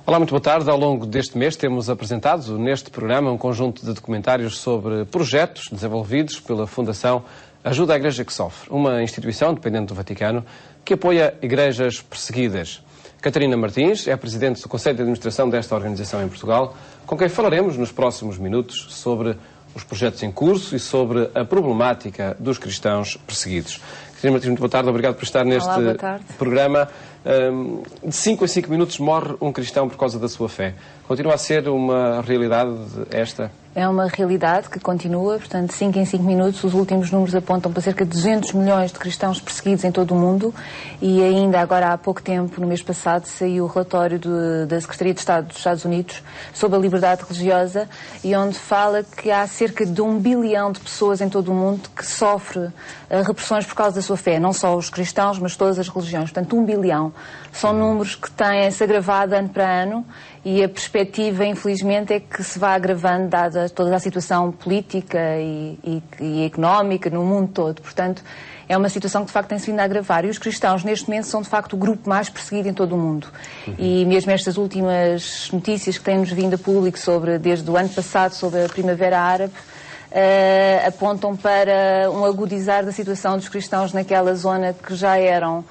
Olá, muito boa tarde. Ao longo deste mês temos apresentado neste programa um conjunto de documentários sobre projetos desenvolvidos pela Fundação Ajuda à Igreja que Sofre, uma instituição dependente do Vaticano que apoia igrejas perseguidas. Catarina Martins é a presidente do Conselho de Administração desta organização em Portugal, com quem falaremos nos próximos minutos sobre os projetos em curso e sobre a problemática dos cristãos perseguidos. Catarina Martins, muito boa tarde. Obrigado por estar neste programa. De 5 a 5 minutos morre um cristão por causa da sua fé. Continua a ser uma realidade esta? É uma realidade que continua, portanto, de 5 em 5 minutos. Os últimos números apontam para cerca de 200 milhões de cristãos perseguidos em todo o mundo e ainda agora há pouco tempo, no mês passado, saiu o relatório da Secretaria de Estado dos Estados Unidos sobre a liberdade religiosa e onde fala que há cerca de 1 bilhão de pessoas em todo o mundo que sofre repressões por causa da sua fé. Não só os cristãos, mas todas as religiões. Portanto, 1 bilhão. São números que têm-se agravado ano para ano e a perspectiva, infelizmente, é que se vá agravando dada toda a situação política e económica no mundo todo. Portanto, é uma situação que, de facto, tem-se vindo a agravar. E os cristãos, neste momento, são, de facto, o grupo mais perseguido em todo o mundo. E mesmo estas últimas notícias que têm-nos vindo a público desde o ano passado, sobre a Primavera Árabe, apontam para um agudizar da situação dos cristãos naquela zona que já eram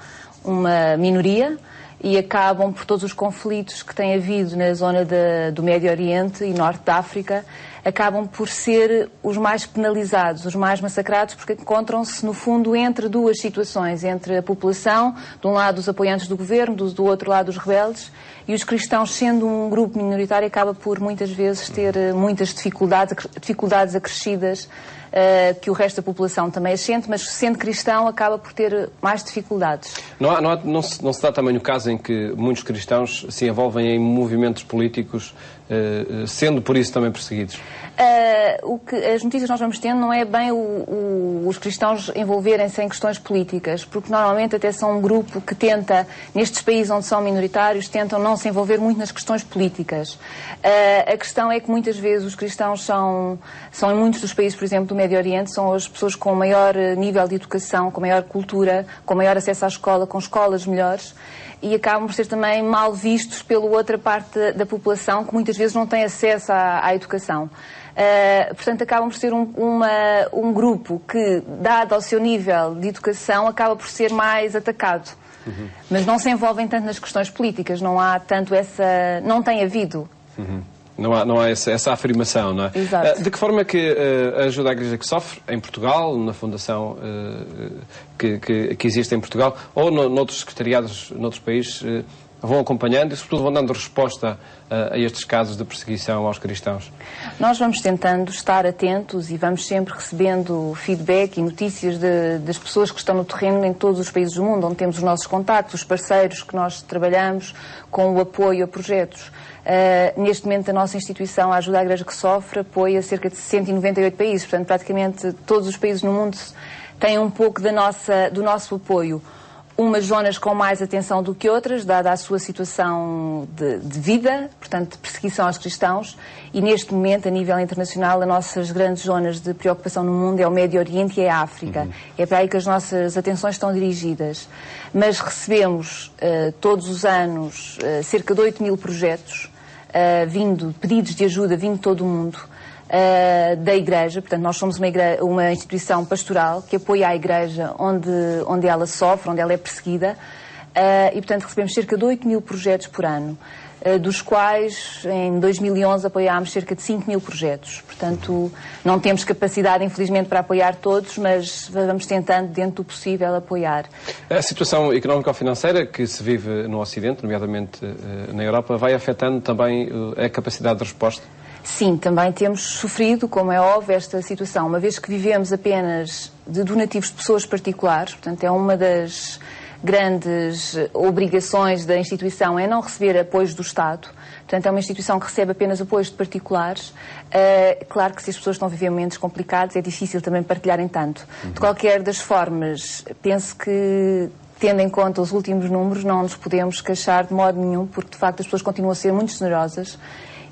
uma minoria e acabam por todos os conflitos que tem havido na zona do Médio Oriente e Norte da África, acabam por ser os mais penalizados, os mais massacrados, porque encontram-se, no fundo, entre duas situações, entre a população, de um lado os apoiantes do governo, do outro lado os rebeldes, e os cristãos, sendo um grupo minoritário, acaba por, muitas vezes, ter muitas dificuldades acrescidas, que o resto da população também sente, mas sendo cristão acaba por ter mais dificuldades. Não se dá também o caso em que muitos cristãos se envolvem em movimentos políticos, sendo por isso também perseguidos? As notícias que nós vamos tendo não é bem os cristãos envolverem-se em questões políticas, porque normalmente até são um grupo que tenta, nestes países onde são minoritários, tentam não se envolver muito nas questões políticas. A questão é que muitas vezes os cristãos são em muitos dos países, por exemplo, do Médio Oriente, são as pessoas com maior nível de educação, com maior cultura, com maior acesso à escola, com escolas melhores, e acabam por ser também mal vistos pela outra parte da população que muitas vezes não tem acesso à educação. Portanto, acabam por ser um grupo que, dado ao seu nível de educação, acaba por ser mais atacado. Mas não se envolvem tanto nas questões políticas, não há tanto não tem havido. Não há essa afirmação, não é? Exato. De que forma é que a Ajuda à Igreja que Sofre, em Portugal, na fundação que existe em Portugal, ou noutros secretariados, noutros países, vão acompanhando e, sobretudo, vão dando resposta a estes casos de perseguição aos cristãos? Nós vamos tentando estar atentos e vamos sempre recebendo feedback e notícias das pessoas que estão no terreno em todos os países do mundo, onde temos os nossos contactos, os parceiros que nós trabalhamos com o apoio a projetos. Neste momento, a nossa instituição, a Ajuda à Igreja que Sofre, apoia cerca de 198 países. Portanto, praticamente todos os países no mundo têm um pouco do nosso apoio. Umas zonas com mais atenção do que outras, dada a sua situação de vida, portanto, de perseguição aos cristãos. E neste momento, a nível internacional, as nossas grandes zonas de preocupação no mundo é o Médio Oriente e é a África. É para aí que as nossas atenções estão dirigidas. Mas recebemos todos os anos cerca de 8 mil projetos, pedidos de ajuda vindo de todo o mundo, da Igreja. Portanto, nós somos uma instituição pastoral que apoia a Igreja onde ela sofre, onde ela é perseguida, e, portanto, recebemos cerca de 8 mil projetos por ano, dos quais, em 2011, apoiámos cerca de 5 mil projetos. Portanto, não temos capacidade, infelizmente, para apoiar todos, mas vamos tentando, dentro do possível, apoiar. A situação económico-financeira que se vive no Ocidente, nomeadamente na Europa, vai afetando também a capacidade de resposta? Sim, também temos sofrido, como é óbvio, esta situação, uma vez que vivemos apenas de donativos de pessoas particulares. Portanto, é uma das grandes obrigações da instituição é não receber apoios do Estado. Portanto, é uma instituição que recebe apenas apoios de particulares. Claro que se as pessoas estão a viver momentos complicados, é difícil também partilharem tanto. De qualquer das formas, penso que, tendo em conta os últimos números, não nos podemos queixar de modo nenhum, porque de facto as pessoas continuam a ser muito generosas.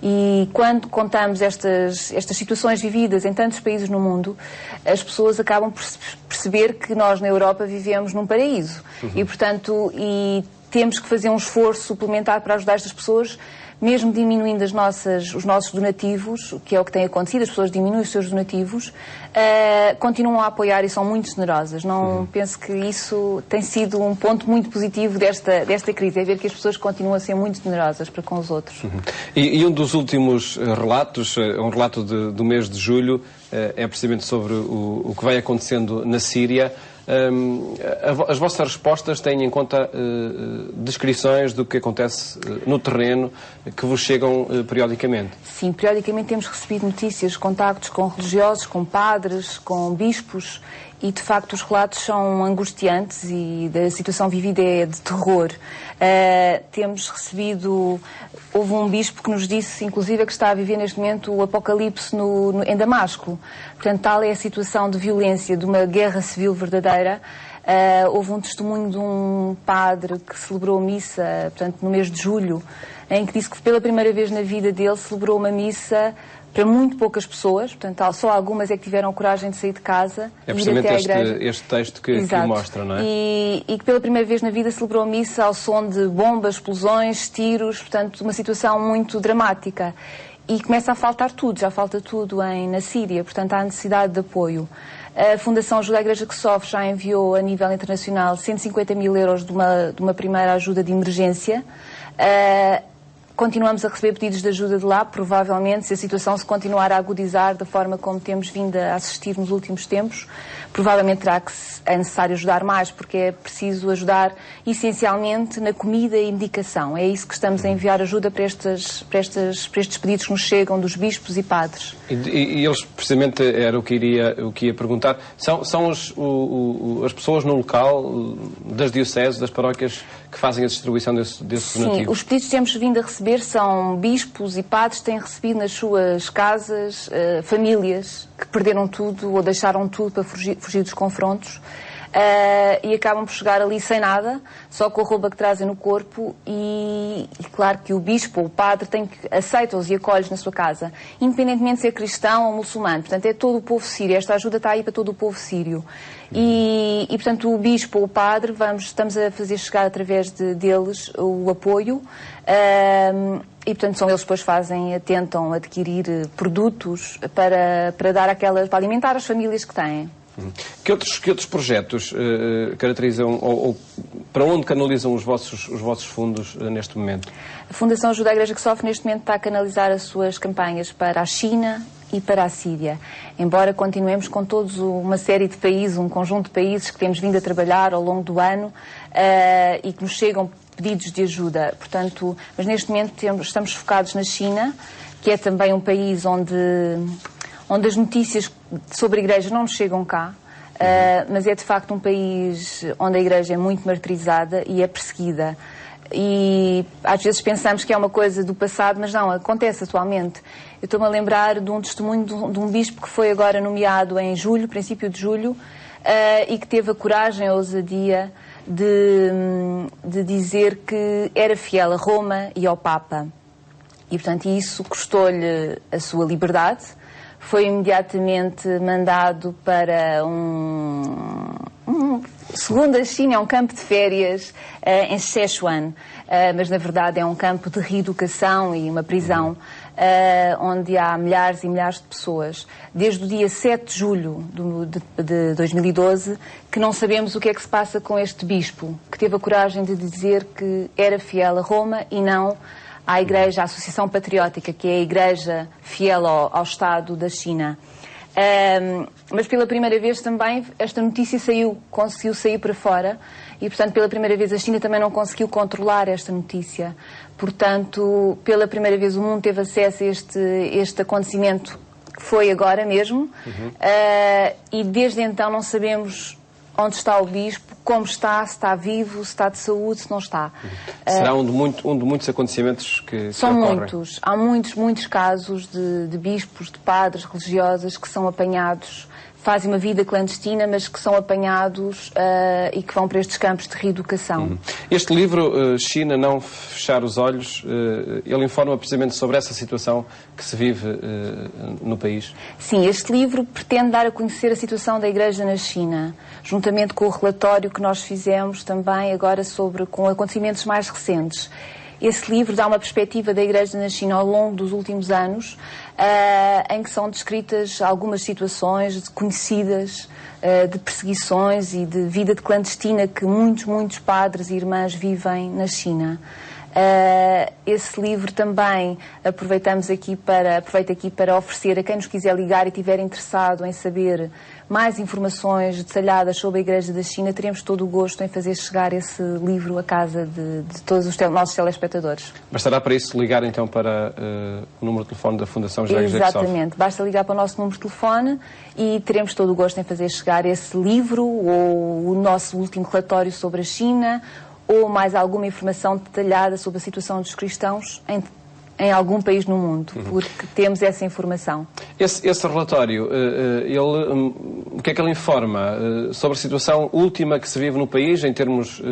E quando contamos estas situações vividas em tantos países no mundo, as pessoas acabam por perceber que nós na Europa vivemos num paraíso. E, portanto, temos que fazer um esforço suplementar para ajudar estas pessoas, mesmo diminuindo os nossos donativos, que é o que tem acontecido, as pessoas diminuem os seus donativos, continuam a apoiar e são muito generosas. Não penso que isso tem sido um ponto muito positivo desta crise, é ver que as pessoas continuam a ser muito generosas para com os outros. E um dos últimos relatos, um relato do mês de julho, é precisamente sobre o que vai acontecendo na Síria. As vossas respostas têm em conta descrições do que acontece no terreno que vos chegam periodicamente? Sim, periodicamente temos recebido notícias, contactos com religiosos, com padres, com bispos, e de facto os relatos são angustiantes e a situação vivida é de terror. Temos recebido, houve um bispo que nos disse inclusive que está a viver neste momento o apocalipse em Damasco. Portanto, tal é a situação de violência, de uma guerra civil verdadeira. Houve um testemunho de um padre que celebrou missa, portanto, no mês de julho, em que disse que pela primeira vez na vida dele celebrou uma missa para muito poucas pessoas, portanto, só algumas é que tiveram coragem de sair de casa e ir até à igreja. Este texto que mostra, não é? E que pela primeira vez na vida celebrou a missa ao som de bombas, explosões, tiros, portanto, uma situação muito dramática. E começa a faltar tudo, já falta tudo na Síria, portanto, há necessidade de apoio. A Fundação Ajuda à Igreja que Sofre já enviou a nível internacional 150 mil euros de uma primeira ajuda de emergência. Continuamos a receber pedidos de ajuda de lá, provavelmente, se a situação se continuar a agudizar da forma como temos vindo a assistir nos últimos tempos, provavelmente é necessário ajudar mais, porque é preciso ajudar essencialmente na comida e medicação. É isso que estamos a enviar ajuda para estes pedidos que nos chegam dos bispos e padres. E eles, precisamente, era o que ia perguntar. São as pessoas no local, das dioceses, das paróquias, que fazem a distribuição desses donativos? Sim, os pedidos que temos vindo a receber são bispos e padres que têm recebido nas suas casas famílias que perderam tudo ou deixaram tudo para fugir dos confrontos. E acabam por chegar ali sem nada, só com a roupa que trazem no corpo e claro que o bispo ou o padre aceita-os e acolhe-os na sua casa, independentemente de ser cristão ou muçulmano. Portanto, é todo o povo sírio. Esta ajuda está aí para todo o povo sírio. E portanto, o bispo ou o padre, estamos a fazer chegar através deles o apoio e, portanto, são eles que depois tentam adquirir produtos para para alimentar as famílias que têm. Que outros projetos caracterizam ou para onde canalizam os vossos fundos neste momento? A Fundação Ajuda à Igreja que Sofre neste momento está a canalizar as suas campanhas para a China e para a Síria, embora continuemos com todos uma série de países, um conjunto de países que temos vindo a trabalhar ao longo do ano e que nos chegam pedidos de ajuda. Portanto, mas neste momento estamos focados na China, que é também um país onde as notícias sobre a Igreja não nos chegam cá, mas é de facto um país onde a Igreja é muito martirizada e é perseguida. E às vezes pensamos que é uma coisa do passado, mas não, acontece atualmente. Eu estou-me a lembrar de um testemunho de um bispo que foi agora nomeado em julho, princípio de julho, e que teve a coragem, a ousadia de dizer que era fiel a Roma e ao Papa. E, portanto, isso custou-lhe a sua liberdade. Foi imediatamente mandado para segundo a China, é um campo de férias em Sichuan, mas na verdade é um campo de reeducação e uma prisão onde há milhares e milhares de pessoas. Desde o dia 7 de julho de 2012 que não sabemos o que é que se passa com este bispo, que teve a coragem de dizer que era fiel a Roma e não à Igreja, à Associação Patriótica, que é a Igreja fiel ao Estado da China. Mas pela primeira vez também esta notícia conseguiu sair para fora e, portanto, pela primeira vez a China também não conseguiu controlar esta notícia. Portanto, pela primeira vez o mundo teve acesso a este acontecimento que foi agora mesmo e desde então não sabemos onde está o bispo, como está, se está vivo, se está de saúde, se não está. Será um de muitos acontecimentos que São ocorrem? muitos. Há muitos casos de bispos, de padres, religiosas que são apanhados, fazem uma vida clandestina, mas que são apanhados e que vão para estes campos de reeducação. Este livro, China, Não Fechar os Olhos, ele informa precisamente sobre essa situação que se vive no país? Sim, este livro pretende dar a conhecer a situação da Igreja na China, juntamente com o relatório que nós fizemos também agora com acontecimentos mais recentes. Esse livro dá uma perspectiva da Igreja na China ao longo dos últimos anos, em que são descritas algumas situações conhecidas de perseguições e de vida de clandestina que muitos padres e irmãs vivem na China. Esse livro também aproveito aqui para oferecer a quem nos quiser ligar e estiver interessado em saber mais informações detalhadas sobre a Igreja da China. Teremos todo o gosto em fazer chegar esse livro à casa de todos os nossos telespectadores. Bastará para isso ligar então para o número de telefone da Fundação José Igreja que Sofre? Exatamente, basta ligar para o nosso número de telefone e teremos todo o gosto em fazer chegar esse livro ou o nosso último relatório sobre a China, ou mais alguma informação detalhada sobre a situação dos cristãos em algum país no mundo, porque temos essa informação. Esse relatório, o que é que ele informa sobre a situação última que se vive no país, em termos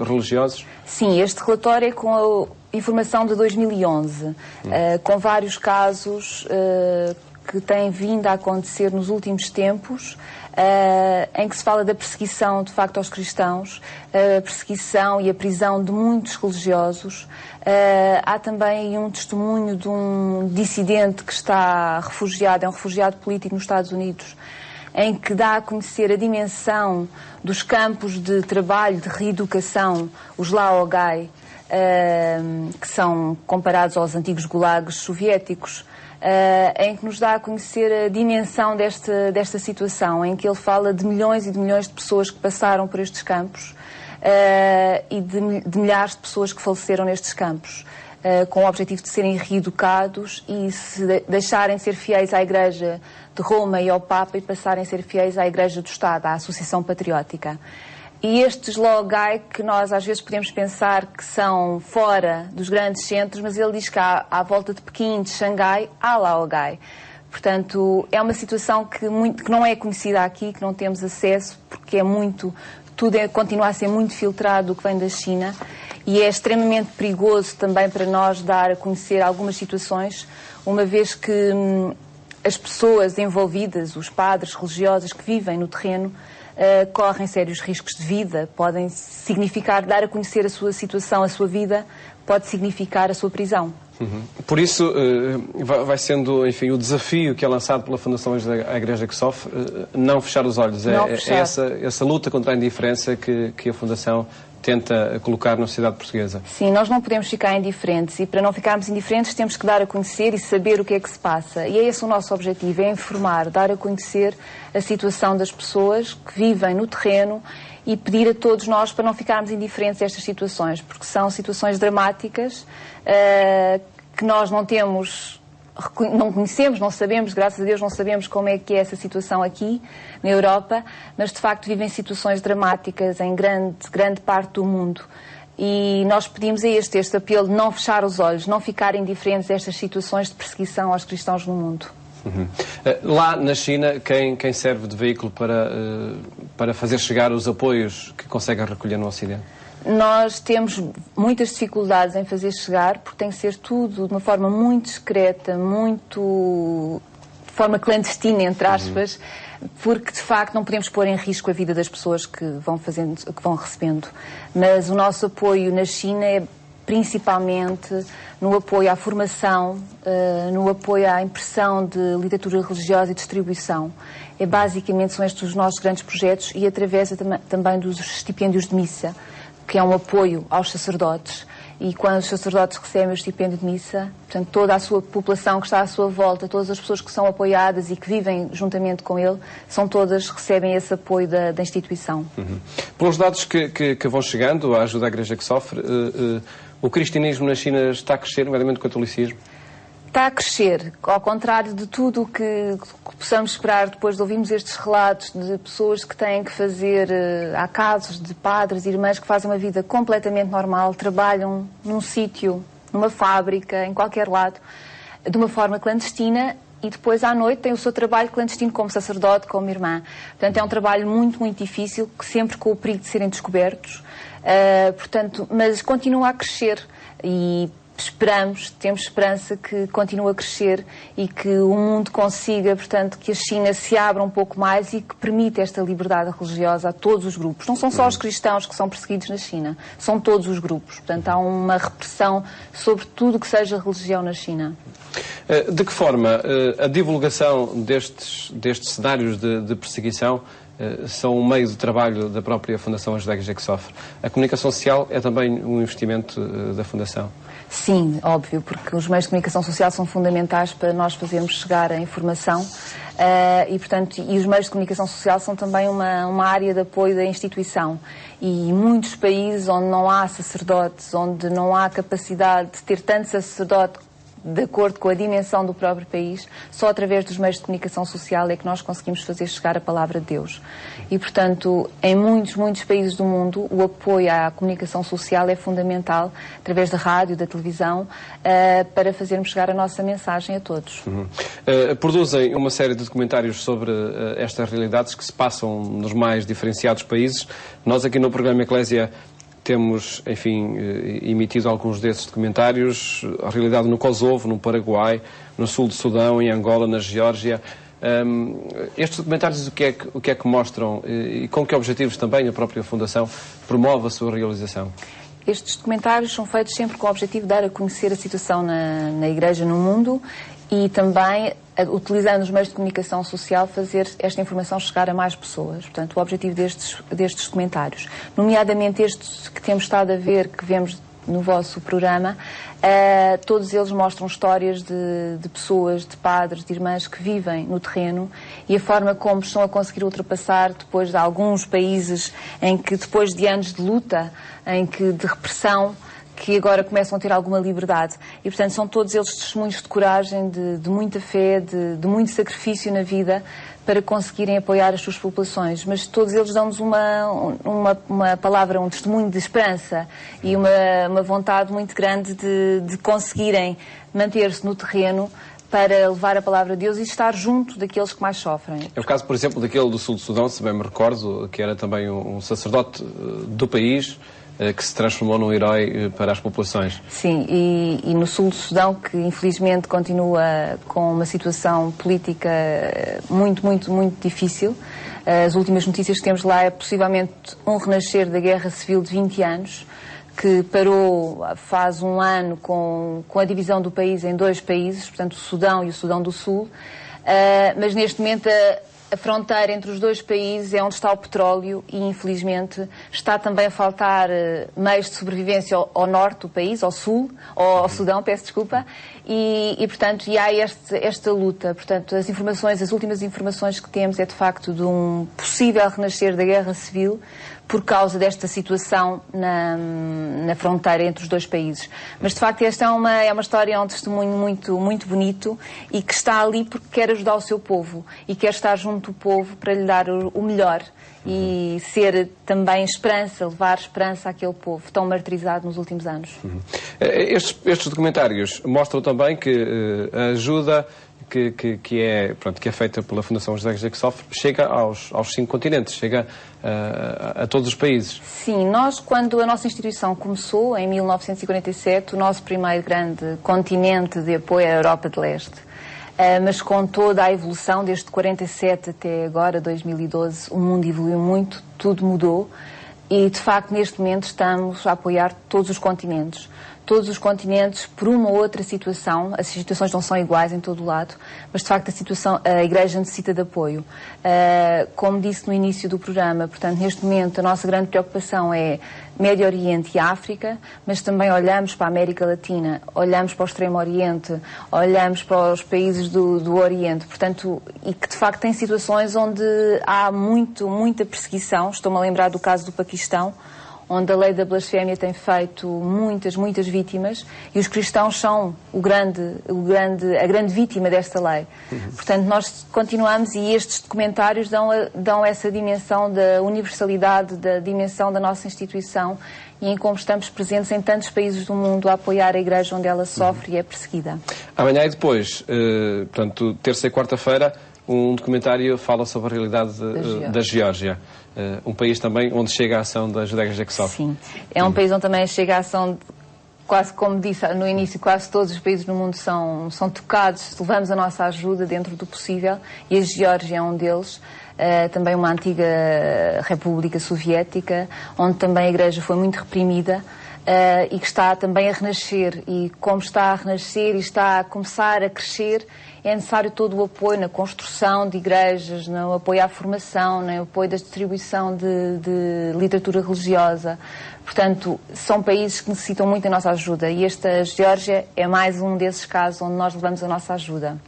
religiosos? Sim, este relatório é com a informação de 2011, com vários casos que têm vindo a acontecer nos últimos tempos, em que se fala da perseguição, de facto, aos cristãos, a perseguição e a prisão de muitos religiosos. Há também um testemunho de um dissidente que está refugiado, é um refugiado político nos Estados Unidos, em que dá a conhecer a dimensão dos campos de trabalho, de reeducação, os laogai, que são comparados aos antigos gulags soviéticos, em que nos dá a conhecer a dimensão desta situação, em que ele fala de milhões e de milhões de pessoas que passaram por estes campos e de milhares de pessoas que faleceram nestes campos, com o objetivo de serem reeducados e se deixarem ser fiéis à Igreja de Roma e ao Papa e passarem a ser fiéis à Igreja do Estado, à Associação Patriótica. E estes laogai, que nós às vezes podemos pensar que são fora dos grandes centros, mas ele diz que à volta de Pequim, de Xangai, há laogai. Portanto, é uma situação que não é conhecida aqui, que não temos acesso, porque continua a ser muito filtrado o que vem da China, e é extremamente perigoso também para nós dar a conhecer algumas situações, uma vez que as pessoas envolvidas, os padres religiosos que vivem no terreno, correm sérios riscos de vida, podem significar, dar a conhecer a sua situação, a sua vida, pode significar a sua prisão. Por isso, vai sendo, enfim, o desafio que é lançado pela Fundação A Igreja que Sofre, não fechar os olhos. É essa luta contra a indiferença que a Fundação tenta colocar na sociedade portuguesa. Sim, nós não podemos ficar indiferentes e para não ficarmos indiferentes temos que dar a conhecer e saber o que é que se passa. E é esse o nosso objetivo, é informar, dar a conhecer a situação das pessoas que vivem no terreno e pedir a todos nós para não ficarmos indiferentes a estas situações, porque são situações dramáticas que nós não conhecemos, não sabemos, graças a Deus não sabemos como é que é essa situação aqui na Europa, mas de facto vivem situações dramáticas em grande parte do mundo. E nós pedimos este apelo de não fechar os olhos, não ficar indiferentes a estas situações de perseguição aos cristãos no mundo. Lá na China, quem serve de veículo para fazer chegar os apoios que conseguem recolher no Ocidente? Nós temos muitas dificuldades em fazer chegar, porque tem que ser tudo de uma forma muito discreta, de forma clandestina, entre aspas, porque de facto não podemos pôr em risco a vida das pessoas que vão recebendo. Mas o nosso apoio na China é principalmente no apoio à formação, no apoio à impressão de literatura religiosa e distribuição. Basicamente são estes os nossos grandes projetos e através também dos estipêndios de missa, que é um apoio aos sacerdotes. E quando os sacerdotes recebem o estipêndio de missa, portanto, toda a sua população que está à sua volta, todas as pessoas que são apoiadas e que vivem juntamente com ele, recebem esse apoio da instituição. Pelos dados que vão chegando, a ajuda à Igreja que Sofre, o cristianismo na China está a crescer, nomeadamente o catolicismo? está a crescer, ao contrário de tudo o que possamos esperar depois de ouvirmos estes relatos de pessoas que têm que fazer, há casos de padres e irmãs que fazem uma vida completamente normal, trabalham num sítio, numa fábrica, em qualquer lado, de uma forma clandestina, e depois à noite tem o seu trabalho clandestino como sacerdote, como irmã. Portanto, é um trabalho muito, muito difícil, sempre com o perigo de serem descobertos, mas continua a crescer e temos esperança que continue a crescer e que o mundo consiga, portanto, que a China se abra um pouco mais e que permita esta liberdade religiosa a todos os grupos. Não são só os cristãos que são perseguidos na China, são todos os grupos. Portanto, há uma repressão sobre tudo que seja religião na China. De que forma a divulgação destes cenários de perseguição são um meio de trabalho da própria Fundação Ajuda a Igreja que Sofre? A comunicação social é também um investimento da Fundação? Sim, óbvio, porque os meios de comunicação social são fundamentais para nós fazermos chegar a informação e os meios de comunicação social são também uma área de apoio da instituição. E muitos países onde não há sacerdotes, onde não há capacidade de ter tanto sacerdote de acordo com a dimensão do próprio país, só através dos meios de comunicação social é que nós conseguimos fazer chegar a palavra de Deus. E, portanto, em muitos países do mundo, o apoio à comunicação social é fundamental, através da rádio, da televisão, para fazermos chegar a nossa mensagem a todos. Produzem uma série de documentários sobre estas realidades que se passam nos mais diferenciados países. Nós aqui no programa Eclésia temos, enfim, emitido alguns desses documentários, a realidade no Kosovo, no Paraguai, no sul do Sudão, em Angola, na Geórgia. Estes documentários o que é que mostram e com que objetivos também a própria Fundação promove a sua realização? Estes documentários são feitos sempre com o objetivo de dar a conhecer a situação na Igreja no mundo e também, utilizando os meios de comunicação social, fazer esta informação chegar a mais pessoas. Portanto, o objetivo destes documentários, nomeadamente estes que temos estado a ver, que vemos no vosso programa, todos eles mostram histórias de pessoas, de padres, de irmãs que vivem no terreno e a forma como estão a conseguir ultrapassar depois de alguns países em que, depois de anos de luta, de repressão, que agora começam a ter alguma liberdade. E, portanto, são todos eles testemunhos de coragem, de muita fé, de muito sacrifício na vida para conseguirem apoiar as suas populações. Mas todos eles dão-nos uma palavra, um testemunho de esperança e uma vontade muito grande de conseguirem manter-se no terreno para levar a palavra de Deus e estar junto daqueles que mais sofrem. É o caso, por exemplo, daquele do sul do Sudão, se bem me recordo, que era também um sacerdote do país, que se transformou num herói para as populações. Sim, e no sul do Sudão, que infelizmente continua com uma situação política muito difícil. As últimas notícias que temos lá é possivelmente um renascer da guerra civil de 20 anos, que parou faz um ano com a divisão do país em dois países, portanto o Sudão e o Sudão do Sul, mas neste momento a fronteira entre os dois países é onde está o petróleo e, infelizmente, está também a faltar meios de sobrevivência ao norte do país, ao sul, ao Sudão, peço desculpa, portanto, há esta luta. Portanto, as últimas informações que temos é, de facto, de um possível renascer da guerra civil por causa desta situação na fronteira entre os dois países. Mas, de facto, esta é uma história, é um testemunho muito bonito e que está ali porque quer ajudar o seu povo e quer estar junto do povo para lhe dar o melhor e ser também esperança, levar esperança àquele povo tão martirizado nos últimos anos. Estes documentários mostram também que a ajuda que é feita pela Fundação Ajuda a Igreja que Sofre chega aos 5 continentes, chega a todos os países. Sim, quando a nossa instituição começou, em 1947, o nosso primeiro grande continente de apoio é a Europa de Leste. Mas com toda a evolução, desde 47 até agora, 2012, o mundo evoluiu muito, tudo mudou e, de facto, neste momento estamos a apoiar todos os continentes. Todos os continentes, por uma ou outra situação, as situações não são iguais em todo o lado, mas de facto a Igreja necessita de apoio. Como disse no início do programa, portanto, neste momento a nossa grande preocupação é Médio Oriente e África, mas também olhamos para a América Latina, olhamos para o Extremo Oriente, olhamos para os países do Oriente, portanto, e que de facto tem situações onde há muita perseguição. Estou-me a lembrar do caso do Paquistão, onde a lei da blasfémia tem feito muitas vítimas, e os cristãos são a grande vítima desta lei. Portanto, nós continuamos, e estes documentários dão essa dimensão da universalidade, da dimensão da nossa instituição, e em como estamos presentes em tantos países do mundo a apoiar a Igreja onde ela sofre e é perseguida. Amanhã e depois, portanto, terça e quarta-feira, um documentário fala sobre a realidade da Geórgia. Um país também onde chega a ação da Ajuda à Igreja que Sofre. Sim, é um país onde também chega a ação de, quase como disse no início, quase todos os países no mundo são tocados, levamos a nossa ajuda dentro do possível, e a Geórgia é um deles. Também uma antiga república soviética, onde também a Igreja foi muito reprimida, e que está também a renascer, e como está a renascer e está a começar a crescer, é necessário todo o apoio na construção de igrejas, no apoio à formação, no apoio da distribuição de literatura religiosa. Portanto, são países que necessitam muito da nossa ajuda, e esta Geórgia é mais um desses casos onde nós levamos a nossa ajuda.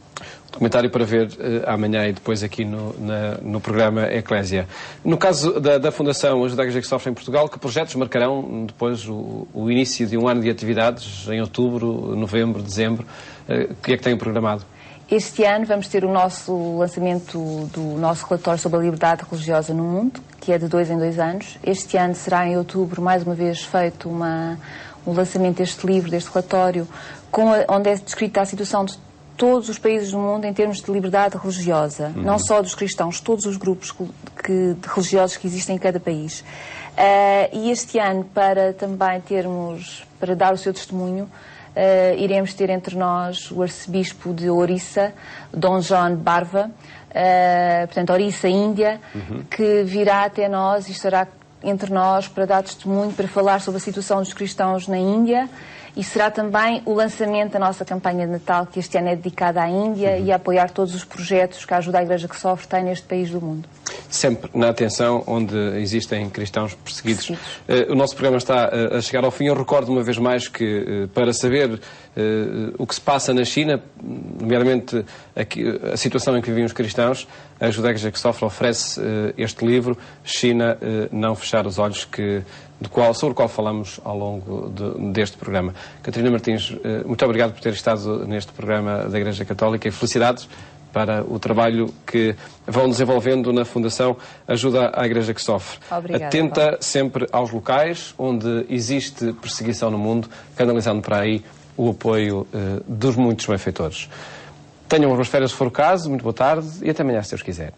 Documentário para ver amanhã e depois aqui no programa Eclésia. No caso da Fundação Ajuda à Igreja que Sofre em Portugal, que projetos marcarão depois o início de um ano de atividades, em outubro, novembro, dezembro? O que é que têm programado? Este ano vamos ter o nosso lançamento do nosso relatório sobre a liberdade religiosa no mundo, que é de 2 em 2 anos. Este ano será em outubro, mais uma vez, feito o lançamento deste livro, deste relatório, onde é descrita a situação de todos os países do mundo em termos de liberdade religiosa, não só dos cristãos, todos os grupos religiosos que existem em cada país. E este ano, para dar o seu testemunho, iremos ter entre nós o arcebispo de Orissa, Dom John Barva, portanto, Orissa, Índia, que virá até nós e estará entre nós para dar testemunho, para falar sobre a situação dos cristãos na Índia. E será também o lançamento da nossa campanha de Natal, que este ano é dedicada à Índia e a apoiar todos os projetos que a Ajuda à Igreja que Sofre tem neste país do mundo. Sempre na atenção onde existem cristãos perseguidos. O nosso programa está a chegar ao fim. Eu recordo uma vez mais que, para saber o que se passa na China, nomeadamente a situação em que vivem os cristãos, a Ajuda à Igreja que Sofre oferece este livro, China, Não Fechar os Olhos, sobre o qual falamos ao longo deste programa. Catarina Martins, muito obrigado por ter estado neste programa da Igreja Católica, e felicidades para o trabalho que vão desenvolvendo na Fundação Ajuda à Igreja que Sofre. Obrigada, Atenta Paulo. sempre aos locais onde existe perseguição no mundo, canalizando para aí o apoio dos muitos benfeitores. Tenham umas boas férias se for o caso, muito boa tarde e até amanhã, se Deus quiser.